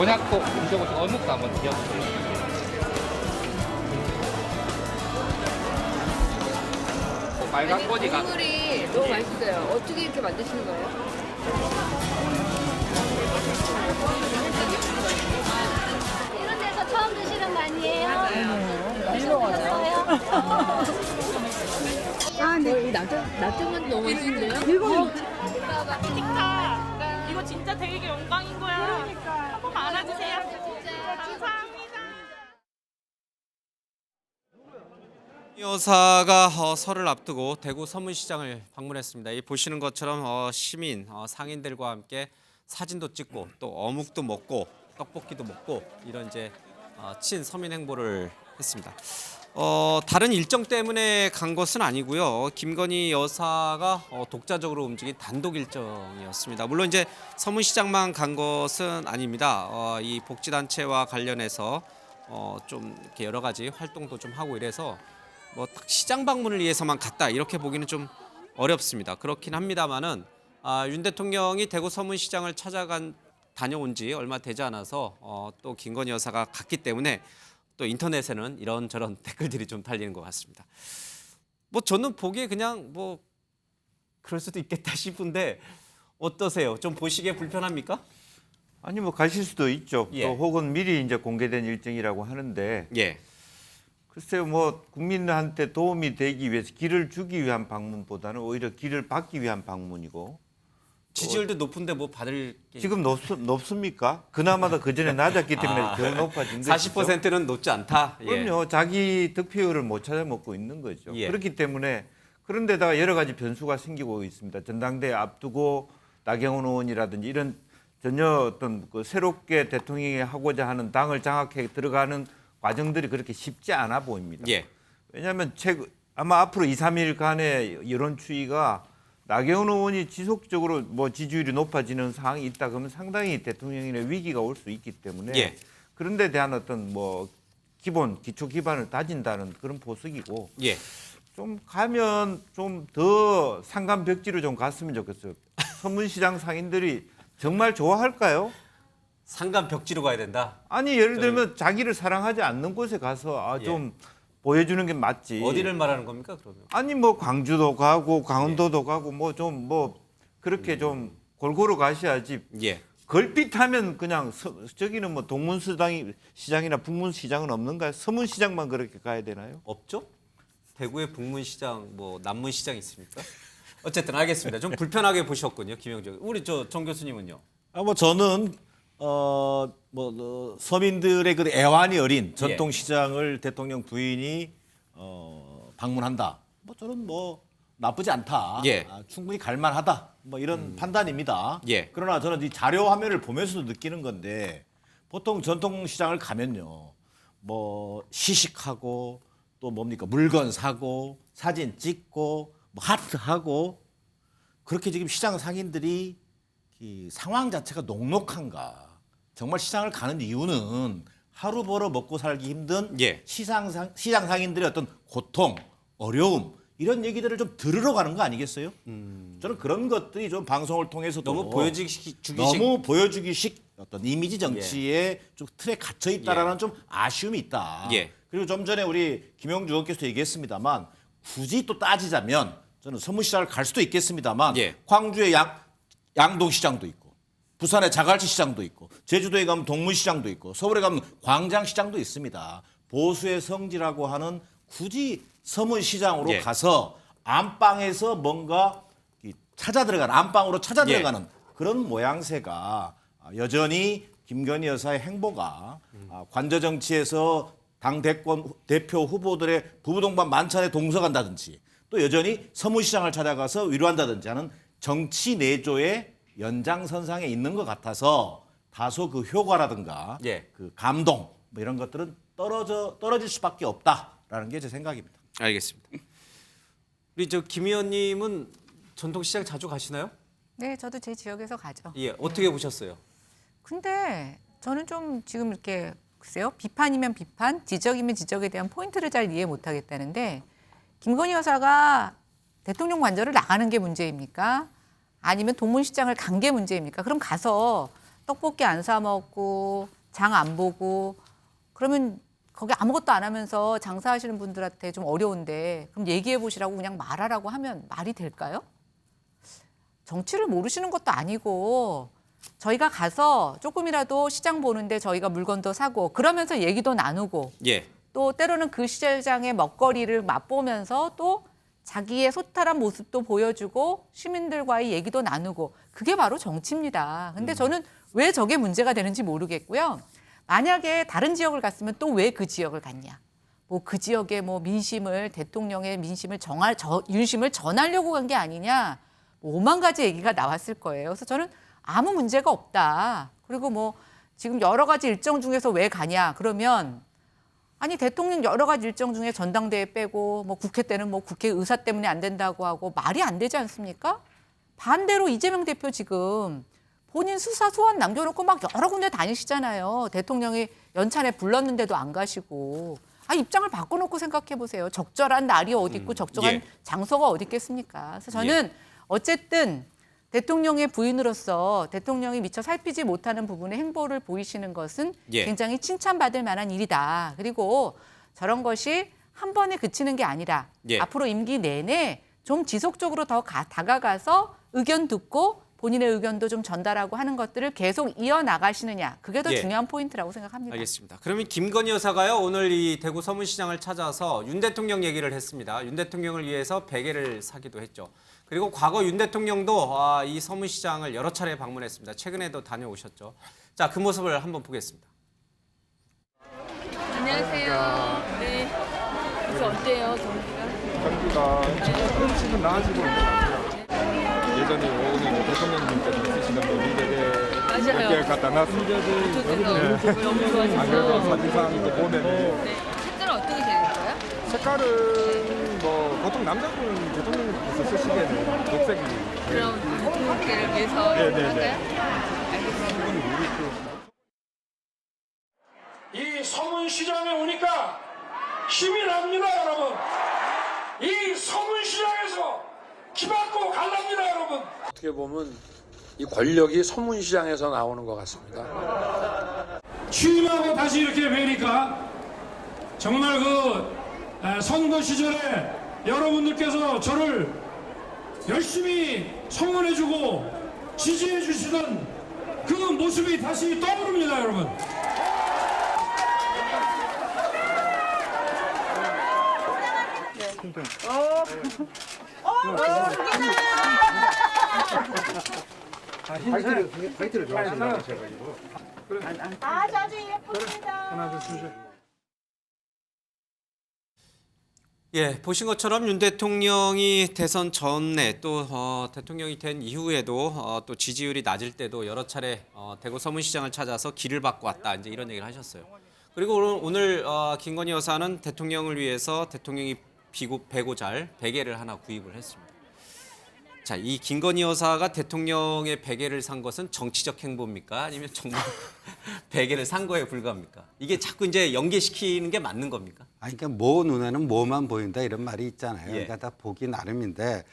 곤약도 드셔보시고 어묵도 한번 드셔보세요. 빨간 꼬지가 국물이 너무 맛있어요. 어떻게 이렇게 만드시는 거예요? 이런 데서 처음 드시는 거 아니에요? 드셔보셨어요? 아, 네. 이 낙정만 너무 맛있는데요? 이거 진짜 되게 영광인 거야. 그러니까. 한번 알아주세요. 감사합니다. 여사가 설을 앞두고 대구 서문시장을 방문했습니다. 이 보시는 것처럼 시민 상인들과 함께 사진도 찍고 또 어묵도 먹고 떡볶이도 먹고 이런 이제 친서민 행보를 했습니다. 다른 일정 때문에 간 것은 아니고요. 김건희 여사가 독자적으로 움직인 단독 일정이었습니다. 물론 이제 서문시장만 간 것은 아닙니다. 이 복지단체와 관련해서 좀 이렇게 여러 가지 활동도 좀 하고 이래서 뭐 딱 시장 방문을 위해서만 갔다 이렇게 보기는 좀 어렵습니다. 그렇긴 합니다만은 윤 대통령이 대구 서문시장을 다녀온 지 얼마 되지 않아서 또 김건희 여사가 갔기 때문에 또 인터넷에는 이런저런 댓글들이 좀 달리는 것 같습니다. 뭐 저는 보기에 그냥 뭐 그럴 수도 있겠다 싶은데 어떠세요? 좀 보시기에 불편합니까? 아니 뭐 가실 수도 있죠. 예. 또 혹은 미리 이제 공개된 일정이라고 하는데 예. 글쎄요 뭐 국민한테 도움이 되기 위해서 길을 주기 위한 방문보다는 오히려 길을 받기 위한 방문이고 지지율도 높은데 뭐 받을 게 지금 높습니까? 그나마도 그 전에 낮았기 때문에 더 높아진 것이죠. 40%는 높지 않다. 예. 그럼요. 자기 득표율을 못 찾아 먹고 있는 거죠. 예. 그렇기 때문에 그런데다가 여러 가지 변수가 생기고 있습니다. 전당대회 앞두고 나경원 의원이라든지 이런 전혀 어떤 그 새롭게 대통령이 하고자 하는 당을 장악해 들어가는 과정들이 그렇게 쉽지 않아 보입니다. 예. 왜냐하면 아마 앞으로 2, 3일간의 여론 추이가 나경원 의원이 지속적으로 뭐 지지율이 높아지는 상황이 있다 그러면 상당히 대통령의 위기가 올 수 있기 때문에 예. 그런 데 대한 어떤 뭐 기초 기반을 다진다는 그런 보석이고 예. 좀 가면 좀 더 상감벽지로 좀 갔으면 좋겠어요. 서문시장 상인들이 정말 좋아할까요? 상간 벽지로 가야 된다. 아니 예를 들면 자기를 사랑하지 않는 곳에 가서 좀 보여주는 게 맞지. 어디를 말하는 겁니까 그러면? 아니 뭐 광주도 가고 강원도도 가고 뭐 좀 뭐 그렇게 좀 골고루 가셔야지. 예. 걸핏하면 그냥 저기는 뭐 동문시장이나 북문시장은 없는가요? 서문시장만 그렇게 가야 되나요? 없죠? 대구에 북문시장, 뭐 남문시장 있습니까? 어쨌든 알겠습니다. 좀 불편하게 보셨군요, 김영정. 우리 정 교수님은요? 뭐 저는 서민들의 그 애환이 어린 전통시장을 대통령 부인이 방문한다. 뭐 저는 뭐 나쁘지 않다. 예. 충분히 갈만하다. 뭐 이런 판단입니다. 예. 그러나 저는 이 자료 화면을 보면서도 느끼는 건데 보통 전통시장을 가면요, 뭐 시식하고 또 뭡니까 물건 사고 사진 찍고 뭐 하트하고 그렇게 지금 시장 상인들이 이 상황 자체가 녹록한가? 정말 시장을 가는 이유는 하루 벌어 먹고 살기 힘든 예. 시장 상인들의 어떤 고통, 어려움 이런 얘기들을 좀 들으러 가는 거 아니겠어요? 저는 그런 것들이 좀 방송을 통해서도 너무 보여주기식 너무 보여주기식 어떤 이미지 정치에 좀 틀에 갇혀 있다라는 좀 아쉬움이 있다. 예. 그리고 좀 전에 우리 김영주 의원께서 얘기했습니다만 굳이 또 따지자면 저는 서문시장을 갈 수도 있겠습니다만 예. 광주에 양동시장도 있고 부산에 자갈치 시장도 있고 제주도에 가면 동문시장도 있고 서울에 가면 광장시장도 있습니다. 보수의 성지라고 하는 굳이 서문시장으로 예. 가서 안방에서 뭔가 안방으로 찾아 들어가는 그런 모양새가 여전히 김건희 여사의 행보가 관저 정치에서 당 대표 후보들의 부부동반 만찬에 동서간다든지 또 여전히 서문시장을 찾아가서 위로한다든지 하는 정치 내조의 연장선상에 있는 것 같아서 다소 그 효과라든가 예. 그 감동 뭐 이런 것들은 떨어질 수밖에 없다라는 게 제 생각입니다. 알겠습니다. 우리 김 의원님은 전통시장 자주 가시나요? 네, 저도 제 지역에서 가죠. 예. 어떻게 보셨어요? 근데 저는 좀 지금 이렇게 글쎄요, 비판이면 비판, 지적이면 지적에 대한 포인트를 잘 이해 못하겠다는데 김건희 여사가 대통령 관저를 나가는 게 문제입니까? 아니면 동문시장을 간 게 문제입니까? 그럼 가서 떡볶이 안 사 먹고 장 안 보고 그러면 거기 아무것도 안 하면서 장사하시는 분들한테 좀 어려운데 그럼 얘기해 보시라고 그냥 말하라고 하면 말이 될까요? 정치를 모르시는 것도 아니고 저희가 가서 조금이라도 시장 보는데 저희가 물건도 사고 그러면서 얘기도 나누고 예. 또 때로는 그 시장의 먹거리를 맛보면서 또 자기의 소탈한 모습도 보여주고 시민들과의 얘기도 나누고 그게 바로 정치입니다. 근데 저는 왜 저게 문제가 되는지 모르겠고요. 만약에 다른 지역을 갔으면 또 왜 그 지역을 갔냐. 뭐 그 지역의 뭐 민심을 대통령의 민심을 윤심을 전하려고 간 게 아니냐. 뭐 5만 가지 얘기가 나왔을 거예요. 그래서 저는 아무 문제가 없다. 그리고 뭐 지금 여러 가지 일정 중에서 왜 가냐. 그러면 아니 대통령 여러 가지 일정 중에 전당대회 빼고 뭐 국회 때는 뭐 국회 의사 때문에 안 된다고 하고 말이 안 되지 않습니까? 반대로 이재명 대표 지금 본인 수사 소환 남겨놓고 막 여러 군데 다니시잖아요. 대통령이 연찬에 불렀는데도 안 가시고. 입장을 바꿔놓고 생각해 보세요. 적절한 날이 어디 있고 적절한 예. 장소가 어디 있겠습니까? 그래서 저는 어쨌든 대통령의 부인으로서 대통령이 미처 살피지 못하는 부분의 행보를 보이시는 것은 예. 굉장히 칭찬받을 만한 일이다. 그리고 저런 것이 한 번에 그치는 게 아니라 예. 앞으로 임기 내내 좀 지속적으로 더 다가가서 의견 듣고 본인의 의견도 좀 전달하고 하는 것들을 계속 이어나가시느냐. 그게 더 예. 중요한 포인트라고 생각합니다. 알겠습니다. 그러면 김건희 여사가요 오늘 이 대구 서문시장을 찾아서 윤 대통령 얘기를 했습니다. 윤 대통령을 위해서 베개를 사기도 했죠. 그리고 과거 윤 대통령도 이 서문시장을 여러 차례 방문했습니다. 최근에도 다녀오셨죠. 자, 그 모습을 한번 보겠습니다. 안녕하세요. 네. 그래서 어때요, 경기가? 경기가 조금씩은 나아지고 있는 것 같아요. 예전에 오늘 대통령님께서 쓰시던 미래에 맞아요. 몇 개를 갖다 놨습니다. 너무 좋아져서. 안 그래도 사진상 이렇게 보면은 네. 색깔은 어떻게 되는 거예요? 색깔은 뭐 보통 남자분 대통령께서 쓰시기에는 녹색이 그럼 대통령께를 위해서 네네네. 할까요? 알겠습니다. 이 서문시장에 오니까 힘이 납니다, 여러분. 이 서문시장에서 기받고 갈랍니다, 여러분. 어떻게 보면 이 권력이 서문시장에서 나오는 것 같습니다. 취임하고 다시 이렇게 뵈니까 정말 선거 시절에 여러분들께서 저를 열심히 성원해주고 지지해주시던 그 모습이 다시 떠오릅니다, 여러분. 화이트를 좋아하시는 거셔가지고. 아주 예쁩니다. 하나 주시죠. 예, 보신 것처럼 윤 대통령이 대선 전에 또 대통령이 된 이후에도 또 지지율이 낮을 때도 여러 차례 대구 서문시장을 찾아서 길을 받고 왔다 이제 이런 얘기를 하셨어요. 그리고 오늘 김건희 여사는 대통령을 위해서 대통령이 베고 잘 베개를 하나 구입을 했습니다. 자, 이 김건희 여사가 대통령의 베개를 산 것은 정치적 행보입니까? 아니면 정말 베개를 산 거에 불과합니까? 이게 자꾸 이제 연계시키는 게 맞는 겁니까? 그러니까 모 눈에는 뭐만 보인다 이런 말이 있잖아요. 예. 그러니까 다 보기 나름인데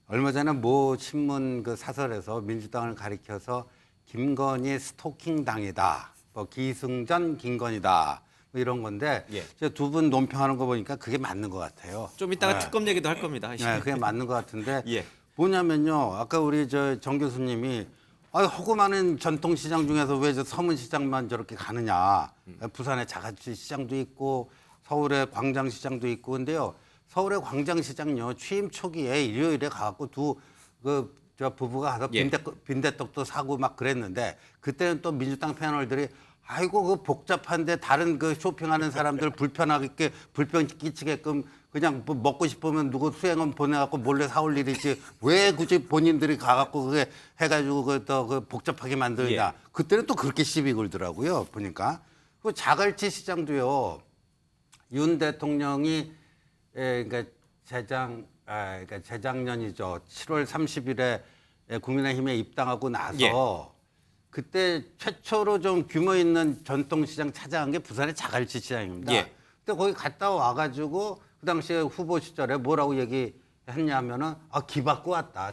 얼마 전에 모 신문 그 사설에서 민주당을 가리켜서 김건희 스토킹 당이다, 뭐 기승전 김건희다 뭐 이런 건데 예. 두 분 논평하는 거 보니까 그게 맞는 것 같아요. 좀 이따가 네. 특검 얘기도 할 겁니다. 네, 그게 맞는 것 같은데 예. 뭐냐면요. 아까 우리 정 교수님이 허구 많은 전통시장 중에서 왜 저 서문시장만 저렇게 가느냐. 부산에 자가치 시장도 있고 서울에 광장시장도 있고 근데요. 서울의 광장시장요. 취임 초기에 일요일에 가갖고 저 부부가 가서 예. 빈대떡도 사고 막 그랬는데 그때는 또 민주당 패널들이 아이고 그 복잡한데 다른 그 쇼핑하는 사람들 불편 끼치게끔 그냥 뭐 먹고 싶으면 누구 수행원 보내갖고 몰래 사올 일이지 왜 굳이 본인들이 가갖고 그게 해가지고 그 복잡하게 만드냐. 예. 그때는 또 그렇게 시비 걸더라고요. 보니까. 그 자갈치 시장도요. 윤 대통령이 그러니까 재작년이죠. 7월 30일에 국민의힘에 입당하고 나서 예. 그때 최초로 좀 규모 있는 전통시장 찾아간 게 부산의 자갈치 시장입니다. 예. 근데 거기 갔다 와가지고 그 당시에 후보 시절에 뭐라고 얘기했냐면은 기받고 왔다.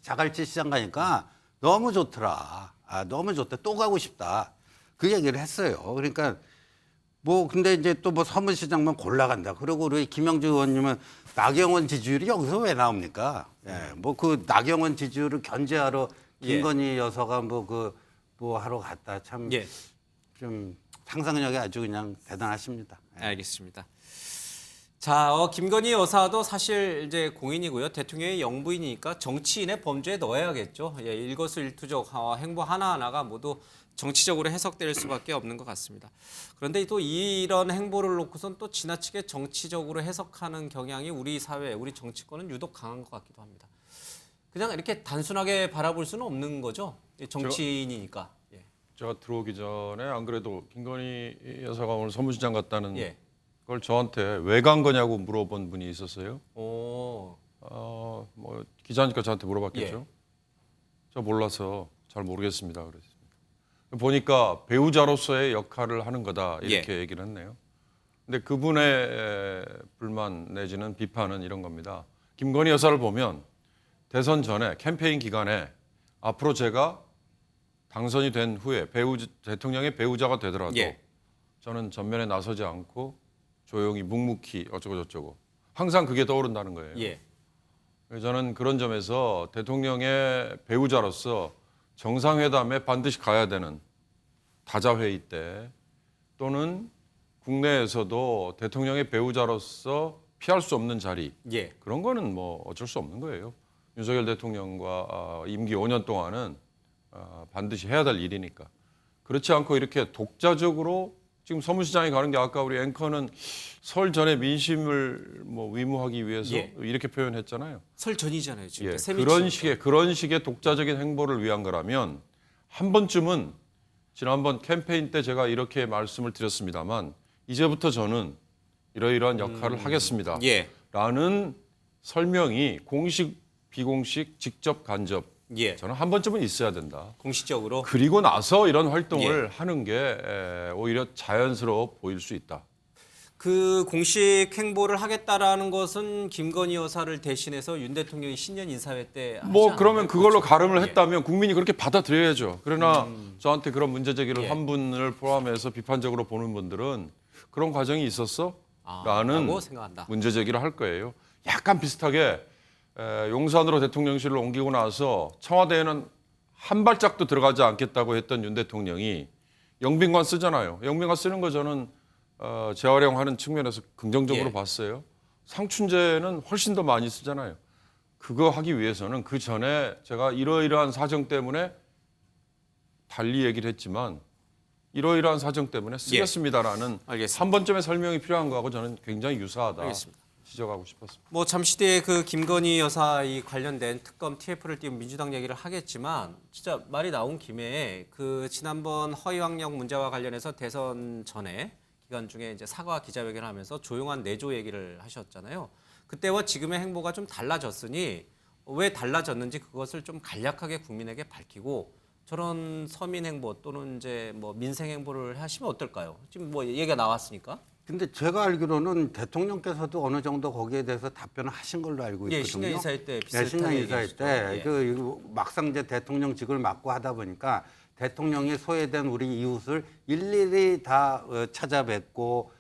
자갈치 시장 가니까 너무 좋더라. 아, 너무 좋다. 또 가고 싶다. 그 얘기를 했어요. 그러니까 뭐 근데 이제 또 뭐 서문시장만 골라간다. 그리고 우리 김영주 의원님은 나경원 지지율이 여기서 왜 나옵니까? 예, 뭐 그 나경원 지지율을 견제하러 김건희 여사가 뭐 하러 갔다. 참 좀 상상력이 아주 그냥 대단하십니다. 예. 알겠습니다. 자, 김건희 여사도 사실 이제 공인이고요. 대통령의 영부인이니까 정치인의 범주에 넣어야겠죠. 예, 일거수일투족 행보 하나하나가 모두 정치적으로 해석될 수밖에 없는 것 같습니다. 그런데 또 이런 행보를 놓고선 또 지나치게 정치적으로 해석하는 경향이 우리 사회, 우리 정치권은 유독 강한 것 같기도 합니다. 그냥 이렇게 단순하게 바라볼 수는 없는 거죠. 정치인이니까. 예. 제가 들어오기 전에 안 그래도 김건희 여사가 오늘 서문시장 갔다는 예. 그걸 저한테 왜 간 거냐고 물어본 분이 있었어요. 오. 뭐 기자니까 저한테 물어봤겠죠. 예. 저 몰라서 잘 모르겠습니다. 그랬습니다. 보니까 배우자로서의 역할을 하는 거다 이렇게 얘기를 했네요. 근데 그분의 불만 내지는 비판은 이런 겁니다. 김건희 여사를 보면 대선 전에 캠페인 기간에 앞으로 제가 당선이 된 후에 대통령의 배우자가 되더라도 저는 전면에 나서지 않고 조용히 묵묵히 어쩌고 저쩌고 항상 그게 떠오른다는 거예요. 그래서 저는 그런 점에서 대통령의 배우자로서 정상회담에 반드시 가야 되는 다자회의 때 또는 국내에서도 대통령의 배우자로서 피할 수 없는 자리 그런 거는 뭐 어쩔 수 없는 거예요. 윤석열 대통령과 임기 5년 동안은 반드시 해야 될 일이니까. 그렇지 않고 이렇게 독자적으로 지금 서문시장에 가는 게 아까 우리 앵커는 설 전에 민심을 뭐 위무하기 위해서 이렇게 표현했잖아요. 설 전이잖아요. 지금. 그런 식의 독자적인 행보를 위한 거라면 한 번쯤은 지난번 캠페인 때 제가 이렇게 말씀을 드렸습니다만 이제부터 저는 이러이러한 역할을 하겠습니다. 라는 설명이 공식, 비공식, 직접, 간접 저는 한 번쯤은 있어야 된다. 공식적으로. 그리고 나서 이런 활동을 하는 게 오히려 자연스러워 보일 수 있다. 그 공식 행보를 하겠다라는 것은 김건희 여사를 대신해서 윤 대통령이 신년 인사회 때 하지 뭐 그러면 않았나요? 그걸로 가름을 했다면 국민이 그렇게 받아들여야죠. 그러나 저한테 그런 문제 제기를 한 분을 포함해서 비판적으로 보는 분들은 그런 과정이 있었어? 라는 라고 생각한다. 문제 제기를 할 거예요. 약간 비슷하게 용산으로 대통령실을 옮기고 나서 청와대에는 한 발짝도 들어가지 않겠다고 했던 윤 대통령이 영빈관 쓰잖아요. 영빈관 쓰는 거 저는 재활용하는 측면에서 긍정적으로 봤어요. 상춘제는 훨씬 더 많이 쓰잖아요. 그거 하기 위해서는 그 전에 제가 이러이러한 사정 때문에 달리 얘기를 했지만 이러이러한 사정 때문에 쓰겠습니다라는 한 번쯤의 설명이 필요한 거하고 저는 굉장히 유사하다. 지적하고 싶었습니다. 뭐 잠시 뒤에 그 김건희 여사 이 관련된 특검 TF를 띄운 민주당 얘기를 하겠지만 진짜 말이 나온 김에 그 지난번 허위학력 문제와 관련해서 대선 전에 기간 중에 이제 사과 기자회견을 하면서 조용한 내조 얘기를 하셨잖아요. 그때와 지금의 행보가 좀 달라졌으니 왜 달라졌는지 그것을 좀 간략하게 국민에게 밝히고 저런 서민 행보 또는 이제 뭐 민생 행보를 하시면 어떨까요? 지금 뭐 얘기가 나왔으니까. 근데 제가 알기로는 대통령께서도 어느 정도 거기에 대해서 답변을 하신 걸로 알고 있거든요. 신년 인사회 때 비슷하게 신년 인사회 때 막상 이제 대통령직을 맡고 하다 보니까 대통령이 소외된 우리 이웃을 일일이 다 찾아뵙고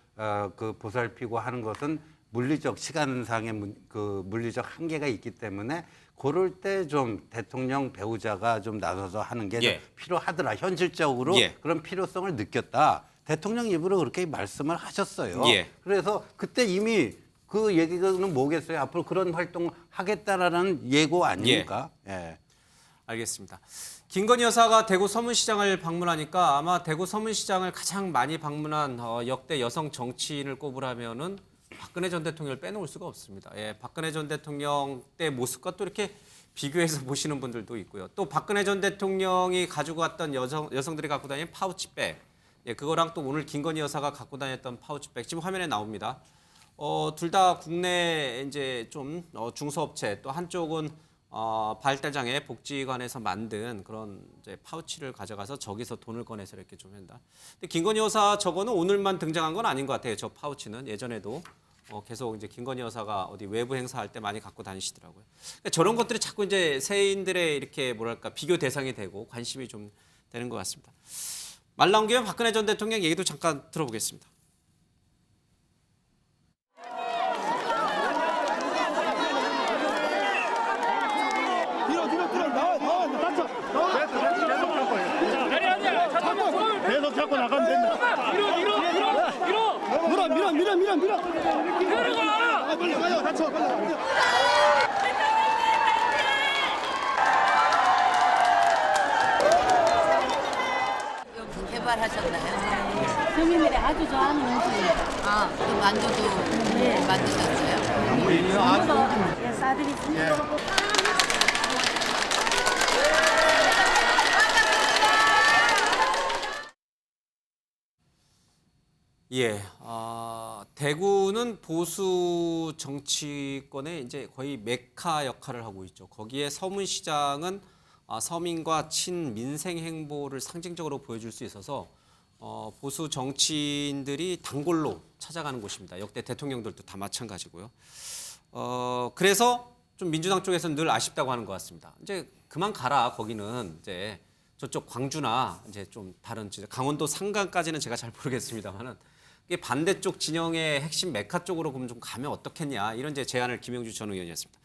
그 보살피고 하는 것은 물리적 시간상의 그 물리적 한계가 있기 때문에 그럴 때 좀 대통령 배우자가 좀 나서서 하는 게 필요하더라. 현실적으로 그런 필요성을 느꼈다. 대통령 입으로 그렇게 말씀을 하셨어요. 그래서 그때 이미 그 얘기는 뭐겠어요? 앞으로 그런 활동 하겠다라는 예고 아닙니까? 알겠습니다. 김건희 여사가 대구 서문시장을 방문하니까 아마 대구 서문시장을 가장 많이 방문한 역대 여성 정치인을 꼽으라면은 박근혜 전 대통령을 빼놓을 수가 없습니다. 박근혜 전 대통령 때 모습과 또 이렇게 비교해서 보시는 분들도 있고요. 또 박근혜 전 대통령이 가지고 왔던 여성들이 갖고 다니는 파우치백, 그거랑 또 오늘 김건희 여사가 갖고 다녔던 파우치백 지금 화면에 나옵니다. 둘 다 국내 이제 좀 중소업체 또 한쪽은 발달장애 복지관에서 만든 그런 이제 파우치를 가져가서 저기서 돈을 꺼내서 이렇게 좀 한다. 근데 김건희 여사 저거는 오늘만 등장한 건 아닌 것 같아요. 저 파우치는 예전에도 계속 이제 김건희 여사가 어디 외부 행사할 때 많이 갖고 다니시더라고요. 그러니까 저런 것들이 자꾸 이제 세인들의 이렇게 뭐랄까 비교 대상이 되고 관심이 좀 되는 것 같습니다. 말 나온 김에 박근혜 전 대통령 얘기도 잠깐 들어보겠습니다. 계속 잡고 나가면 된다. 밀어. 내려가. 빨리 가요. 다쳐. 빨리. 여기 개발하셨나요? 서민들이 아주 좋아하는 음식이에요. 아, 그 만두도 만드셨어요? 예, 싸드리겠습니다. 예, 대구는 보수 정치권의 이제 거의 메카 역할을 하고 있죠. 거기에 서문시장은 서민과 친민생 행보를 상징적으로 보여줄 수 있어서 보수 정치인들이 단골로 찾아가는 곳입니다. 역대 대통령들도 다 마찬가지고요. 그래서 좀 민주당 쪽에서는 늘 아쉽다고 하는 것 같습니다. 이제 그만 가라. 거기는 이제 저쪽 광주나 이제 좀 다른 강원도 상강까지는 제가 잘 모르겠습니다만은 이게 반대쪽 진영의 핵심 메카 쪽으로 그럼 좀 가면 어떻겠냐 이런 이제 제안을 김영주 전 의원이었습니다.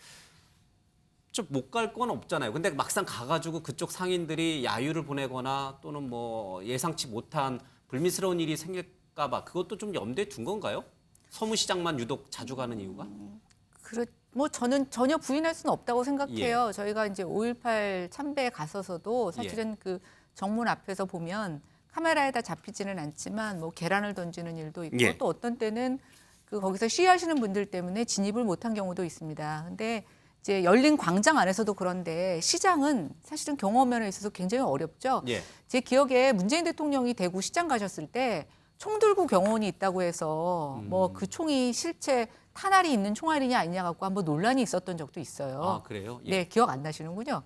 좀 못 갈 건 없잖아요. 근데 막상 가가지고 그쪽 상인들이 야유를 보내거나 또는 뭐 예상치 못한 불미스러운 일이 생길까봐 그것도 좀 염두에 둔 건가요? 서무시장만 유독 자주 가는 이유가? 뭐 저는 전혀 부인할 수는 없다고 생각해요. 저희가 이제 5.18 참배에 갔어서도 사실은 그 정문 앞에서 보면 카메라에다 잡히지는 않지만 뭐 계란을 던지는 일도 있고 또 어떤 때는 그 거기서 시위하시는 분들 때문에 진입을 못한 경우도 있습니다. 근데 이제 열린 광장 안에서도 그런데 시장은 사실은 경호면에 있어서 굉장히 어렵죠. 제 기억에 문재인 대통령이 대구 시장 가셨을 때 총 들고 경호원이 있다고 해서 뭐 그 총이 실제 탄알이 있는 총알이냐 아니냐 갖고 한번 논란이 있었던 적도 있어요. 아, 그래요? 네, 기억 안 나시는군요.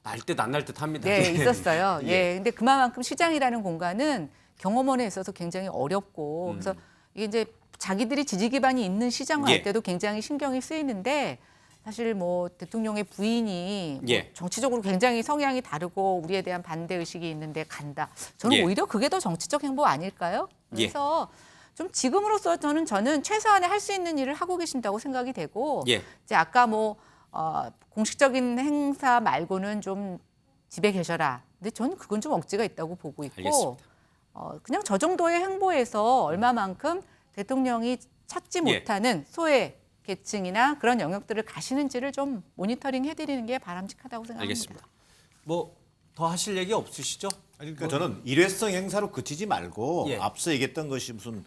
날 듯 안 날 듯 합니다. 네, 있었어요. 근데 그만큼 시장이라는 공간은 경호원에 있어서 굉장히 어렵고 그래서 이게 이제 자기들이 지지 기반이 있는 시장을 할 때도 굉장히 신경이 쓰이는데 사실 뭐 대통령의 부인이 뭐 정치적으로 굉장히 성향이 다르고 우리에 대한 반대 의식이 있는데 간다. 저는 오히려 그게 더 정치적 행보 아닐까요? 그래서 좀 지금으로서 저는 최소한의 할 수 있는 일을 하고 계신다고 생각이 되고 이제 아까 뭐 공식적인 행사 말고는 좀 집에 계셔라. 근데 저는 그건 좀 억지가 있다고 보고 있고 그냥 저 정도의 행보에서 얼마만큼 대통령이 찾지 못하는 소외 계층이나 그런 영역들을 가시는지를 좀 모니터링 해드리는 게 바람직하다고 생각합니다. 알겠습니다. 뭐 더 하실 얘기 없으시죠? 그러니까 저는 일회성 행사로 그치지 말고 앞서 얘기했던 것이 무슨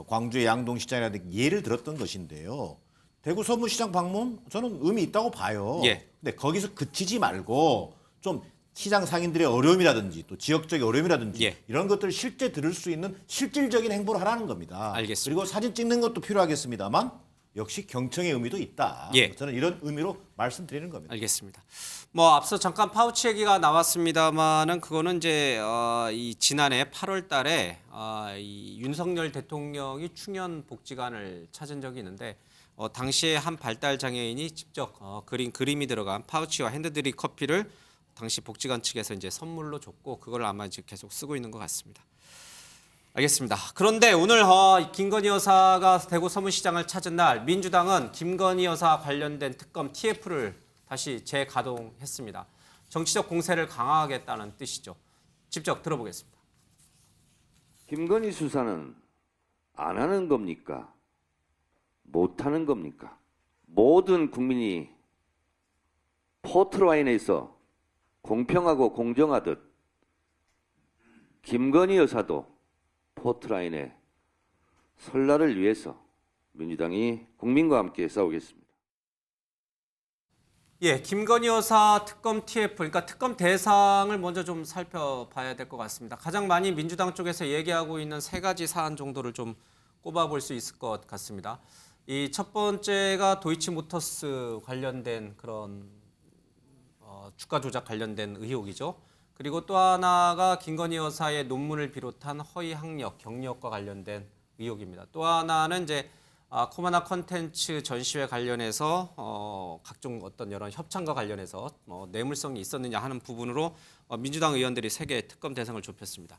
광주의 양동시장이라든지 예를 들었던 것인데요. 대구 서문시장 방문 저는 의미 있다고 봐요. 근데 거기서 그치지 말고 좀 시장 상인들의 어려움이라든지 또 지역적인 어려움이라든지 이런 것들을 실제 들을 수 있는 실질적인 행보를 하라는 겁니다. 알겠습니다. 그리고 사진 찍는 것도 필요하겠습니다만 역시 경청의 의미도 있다. 저는 이런 의미로 말씀드리는 겁니다. 알겠습니다. 뭐 앞서 잠깐 파우치 얘기가 나왔습니다만은 그거는 이제 이 지난해 8월달에 이 윤석열 대통령이 충현 복지관을 찾은 적이 있는데 당시에 한 발달 장애인이 직접 그린 그림이 들어간 파우치와 핸드드립 커피를 당시 복지관 측에서 이제 선물로 줬고 그걸 아마 이제 계속 쓰고 있는 것 같습니다. 알겠습니다. 그런데 오늘 김건희 여사가 대구 서문시장을 찾은 날 민주당은 김건희 여사 관련된 특검 TF를 다시 재가동했습니다. 정치적 공세를 강화하겠다는 뜻이죠. 직접 들어보겠습니다. 김건희 수사는 안 하는 겁니까? 못 하는 겁니까? 모든 국민이 포트라인에서 공평하고 공정하듯 김건희 여사도 포트라인에 설날을 위해서 민주당이 국민과 함께 싸우겠습니다. 김건희 여사 특검 TF, 그러니까 특검 대상을 먼저 좀 살펴봐야 될 것 같습니다. 가장 많이 민주당 쪽에서 얘기하고 있는 세 가지 사안 정도를 좀 꼽아볼 수 있을 것 같습니다. 이 첫 번째가 도이치모터스 관련된 그런 주가 조작 관련된 의혹이죠. 그리고 또 하나가 김건희 여사의 논문을 비롯한 허위 학력, 경력과 관련된 의혹입니다. 또 하나는 이제 코바나 컨텐츠 전시회 관련해서 각종 어떤 여러 협찬과 관련해서 뇌물성이 있었느냐 하는 부분으로 민주당 의원들이 3개 특검 대상을 좁혔습니다.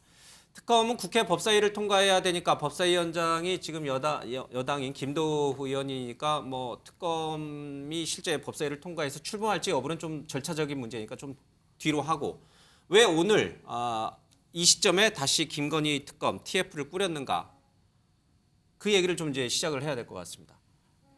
특검은 국회 법사위를 통과해야 되니까 법사위원장이 지금 여당인 김도우 의원이니까 뭐 특검이 실제 법사위를 통과해서 출범할지 여부는 좀 절차적인 문제니까 좀 뒤로 하고, 왜 오늘 이 시점에 다시 김건희 특검 TF를 꾸렸는가, 그 얘기를 좀 이제 시작을 해야 될 것 같습니다.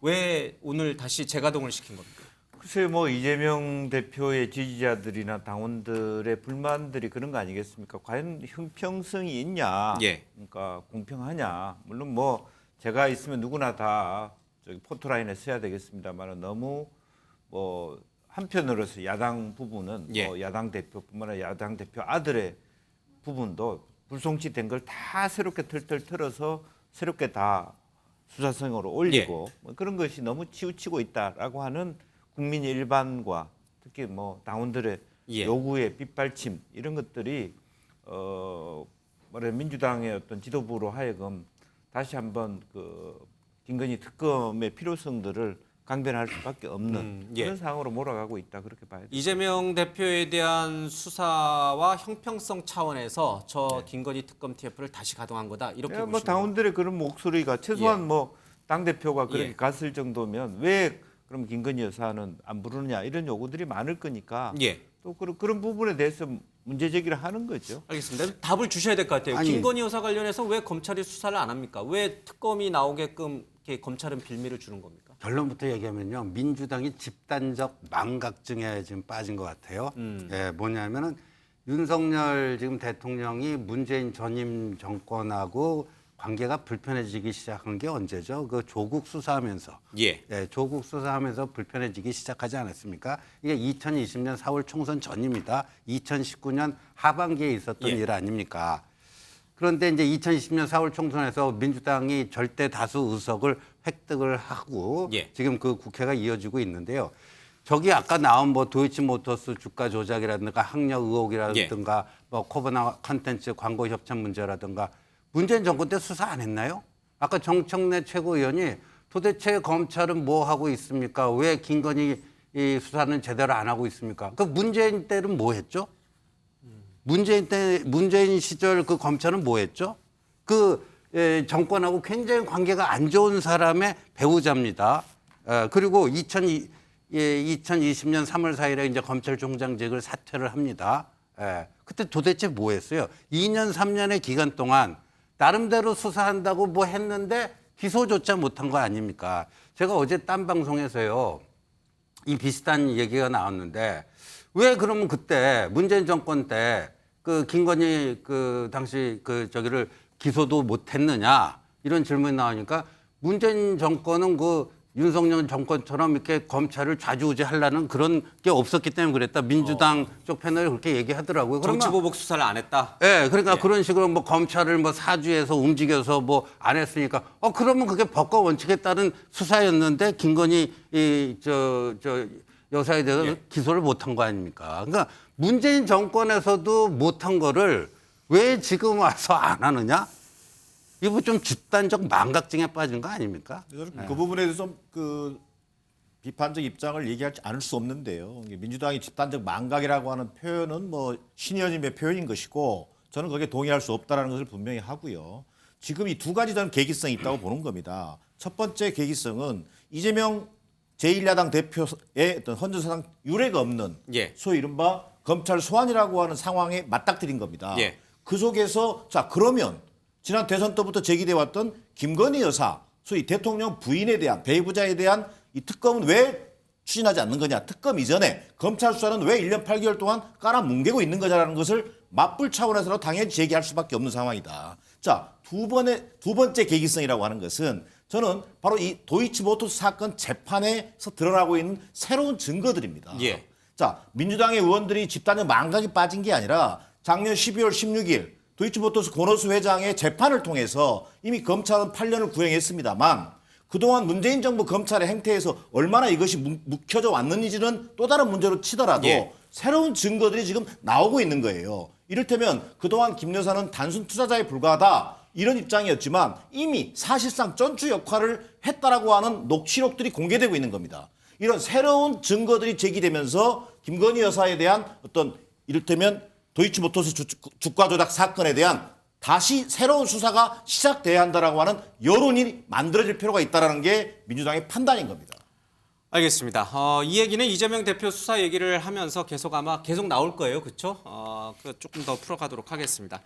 왜 오늘 다시 재가동을 시킨 겁니까? 글쎄요, 뭐 이재명 대표의 지지자들이나 당원들의 불만들이 그런 거 아니겠습니까? 과연 형평성이 있냐? 예. 그러니까 공평하냐? 물론 뭐 제가 있으면 누구나 다 저기 포토라인에 서야 되겠습니다만, 너무 뭐 한편으로서 야당 부분은 예. 뭐 야당 대표뿐만 아니라 야당 대표 아들의 부분도 불송치된 걸 다 새롭게 털털 털어서 새롭게 다 수사성으로 올리고 뭐 그런 것이 너무 치우치고 있다라고 하는 국민의 일반과 특히 뭐 당원들의 요구의 빗발침, 이런 것들이 민주당의 어떤 지도부로 하여금 다시 한번 그 김건희 특검의 필요성들을 강변할 수밖에 없는 그런 상황으로 몰아가고 있다, 그렇게 봐야 됩니다. 이재명 대표에 대한 수사와 형평성 차원에서 저 김건희 특검 TF를 다시 가동한 거다, 이렇게 보시면 뭐 당원들의 그런 목소리가 최소한 뭐 당 대표가 그렇게 예. 갔을 정도면 왜 그럼 김건희 여사는 안 부르느냐, 이런 요구들이 많을 거니까 예. 또 그런 부분에 대해서 문제 제기를 하는 거죠. 알겠습니다. 답을 주셔야 될 것 같아요. 아니, 김건희 여사 관련해서 왜 검찰이 수사를 안 합니까? 왜 특검이 나오게끔 이렇게 검찰은 빌미를 주는 겁니까? 결론부터 얘기하면요, 민주당이 집단적 망각증에 지금 빠진 것 같아요. 예, 뭐냐면은 윤석열 지금 대통령이 문재인 전임 정권하고 관계가 불편해지기 시작한 게 언제죠? 그 조국 수사하면서. 예. 예, 조국 수사하면서 불편해지기 시작하지 않았습니까? 이게 2020년 4월 총선 전입니다. 2019년 하반기에 있었던 일 아닙니까? 그런데 이제 2020년 4월 총선에서 민주당이 절대 다수 의석을 획득을 하고 지금 그 국회가 이어지고 있는데요. 저기 아까 나온 뭐 도이치모터스 주가 조작이라든가 학력 의혹이라든가 뭐 코바나 컨텐츠 광고 협찬 문제라든가, 문재인 정권 때 수사 안 했나요? 아까 정청래 최고위원이 도대체 검찰은 뭐 하고 있습니까? 왜 김건희 이 수사는 제대로 안 하고 있습니까? 그 문재인 때는 뭐 했죠? 문재인 시절 그 검찰은 뭐 했죠? 그 정권하고 굉장히 관계가 안 좋은 사람의 배우자입니다. 그리고 2020년 3월 4일에 이제 검찰총장직을 사퇴를 합니다. 그때 도대체 뭐 했어요? 2년 3년의 기간 동안 나름대로 수사한다고 뭐 했는데 기소조차 못한 거 아닙니까? 제가 어제 딴 방송에서요, 이 비슷한 얘기가 나왔는데, 왜 그러면 그때 문재인 정권 때 그 김건희 그 당시 그 저기를 기소도 못했느냐, 이런 질문이 나오니까, 문재인 정권은 그 윤석열 정권처럼 이렇게 검찰을 좌지우지하려는 그런 게 없었기 때문에 그랬다. 민주당 쪽 패널이 그렇게 얘기하더라고요. 정치보복 수사를 안 했다? 네, 그러니까 그런 식으로 뭐 검찰을 뭐 사주해서 움직여서 뭐 안 했으니까, 그러면 그게 법과 원칙에 따른 수사였는데 김건희 여사에 대해서 기소를 못한 거 아닙니까? 그러니까 문재인 정권에서도 못한 거를 왜 지금 와서 안 하느냐? 이거 좀 집단적 망각증에 빠진 거 아닙니까? 그 부분에 대해서 그 비판적 입장을 얘기하지 않을 수 없는데요. 민주당이 집단적 망각이라고 하는 표현은 뭐 신의원님의 표현인 것이고, 저는 거기에 동의할 수 없다는 것을 분명히 하고요. 지금 이 두 가지 저는 계기성이 있다고 보는 겁니다. 첫 번째 계기성은 이재명 제1야당 대표의 어떤 헌정사상 유례가 없는 소위 이른바 검찰 소환이라고 하는 상황에 맞닥뜨린 겁니다. 그 속에서 자, 그러면 지난 대선 때부터 제기돼 왔던 김건희 여사, 소위 대통령 부인에 대한, 배우자에 대한 이 특검은 왜 추진하지 않는 거냐, 특검 이전에 검찰 수사는 왜 1년 8개월 동안 깔아뭉개고 있는 거냐라는 것을 맞불 차원에서 당연히 제기할 수밖에 없는 상황이다. 자, 두 번째 계기성이라고 하는 것은 저는 바로 이 도이치모터스 사건 재판에서 드러나고 있는 새로운 증거들입니다. 자, 민주당의 의원들이 집단적 망각이 빠진 게 아니라 작년 12월 16일 도이치모터스 권오수 회장의 재판을 통해서 이미 검찰은 8년을 구형했습니다만, 그동안 문재인 정부 검찰의 행태에서 얼마나 이것이 묵혀져 왔는지는 또 다른 문제로 치더라도 새로운 증거들이 지금 나오고 있는 거예요. 이를테면 그동안 김 여사는 단순 투자자에 불과하다, 이런 입장이었지만 이미 사실상 전주 역할을 했다라고 하는 녹취록들이 공개되고 있는 겁니다. 이런 새로운 증거들이 제기되면서 김건희 여사에 대한 어떤 이를테면 도이치모터스 주가 조작 사건에 대한 다시 새로운 수사가 시작돼야 한다라고 하는 여론이 만들어질 필요가 있다는 게 민주당의 판단인 겁니다. 알겠습니다. 이 얘기는 이재명 대표 수사 얘기를 하면서 계속 나올 거예요. 그렇죠? 조금 더 풀어가도록 하겠습니다.